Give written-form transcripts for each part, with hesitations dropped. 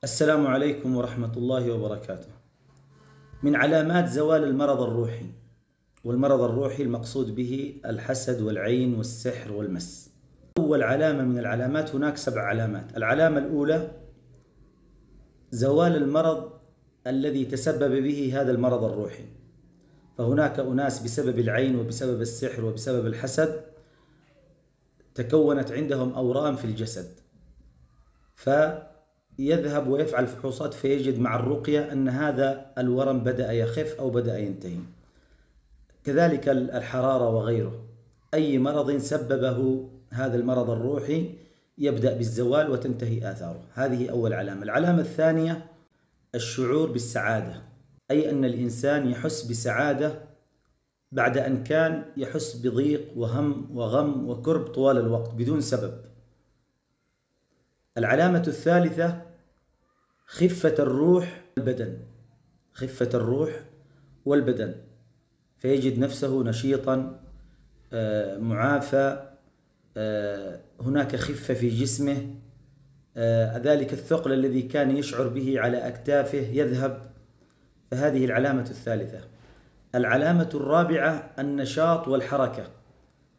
السلام عليكم ورحمة الله وبركاته. من علامات زوال المرض الروحي، والمرض الروحي المقصود به الحسد والعين والسحر والمس. أول علامة من العلامات، هناك 7 علامات. العلامة الأولى زوال المرض الذي تسبب به هذا المرض الروحي. فهناك أناس بسبب العين وبسبب السحر وبسبب الحسد تكونت عندهم أورام في الجسد، يذهب ويفعل فحوصات فيجد مع الرقية أن هذا الورم بدأ يخف أو بدأ ينتهي. كذلك الحرارة وغيره. أي مرض سببه هذا المرض الروحي يبدأ بالزوال وتنتهي آثاره. هذه أول علامة. العلامة الثانية الشعور بالسعادة، أي أن الإنسان يحس بسعادة بعد أن كان يحس بضيق وهم وغم وكرب طوال الوقت بدون سبب. العلامة الثالثة خفة الروح والبدن، خفة الروح والبدن، فيجد نفسه نشيطا معافى، هناك خفة في جسمه، ذلك الثقل الذي كان يشعر به على أكتافه يذهب. فهذه العلامة الثالثة. العلامة الرابعة النشاط والحركة،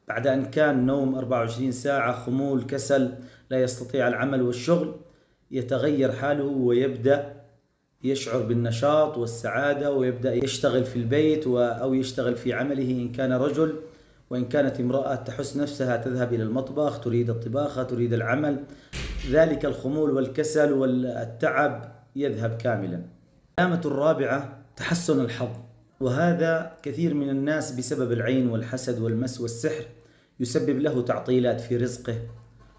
بعد أن كان نوم 24 ساعة، خمول، كسل، لا يستطيع العمل والشغل، يتغير حاله ويبدأ يشعر بالنشاط والسعادة ويبدأ يشتغل في البيت أو يشتغل في عمله إن كان رجل، وإن كانت امرأة تحس نفسها تذهب إلى المطبخ، تريد الطباخة، تريد العمل. ذلك الخمول والكسل والتعب يذهب كاملا. العلامة الرابعة تحسن الحظ، وهذا كثير من الناس بسبب العين والحسد والمس والسحر يسبب له تعطيلات في رزقه،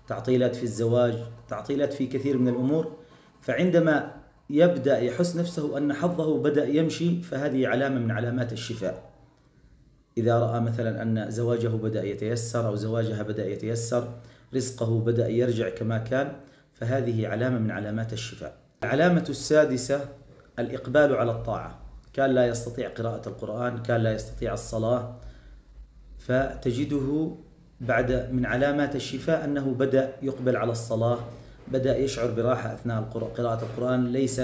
تعطيلات في الزواج، تعطيلات في كثير من الأمور. فعندما يبدأ يحس نفسه أن حظه بدأ يمشي، فهذه علامة من علامات الشفاء. إذا رأى مثلا أن زواجه بدأ يتيسر أو زواجها بدأ يتيسر، رزقه بدأ يرجع كما كان، فهذه علامة من علامات الشفاء. العلامة السادسة الإقبال على الطاعة، كان لا يستطيع قراءة القرآن، كان لا يستطيع الصلاة، فتجده بعد من علامات الشفاء أنه بدأ يقبل على الصلاة، بدأ يشعر براحة أثناء قراءة القرآن، ليس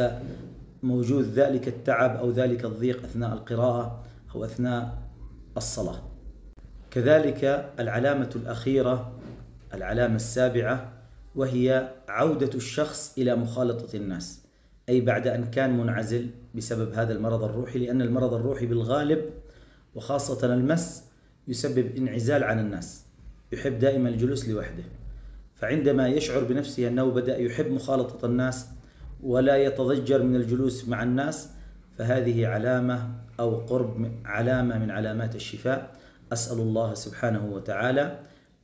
موجود ذلك التعب أو ذلك الضيق أثناء القراءة أو أثناء الصلاة. كذلك العلامة الأخيرة، العلامة السابعة، وهي عودة الشخص إلى مخالطة الناس، أي بعد أن كان منعزل بسبب هذا المرض الروحي، لأن المرض الروحي بالغالب وخاصة المس يسبب انعزال عن الناس، يحب دائما الجلوس لوحده. فعندما يشعر بنفسه أنه بدأ يحب مخالطة الناس ولا يتضجر من الجلوس مع الناس، فهذه علامة أو قرب علامة من علامات الشفاء. أسأل الله سبحانه وتعالى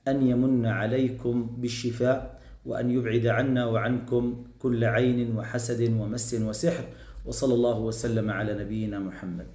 أن يمن عليكم بالشفاء، وأن يبعد عنا وعنكم كل عين وحسد ومس وسحر، وصلى الله وسلم على نبينا محمد.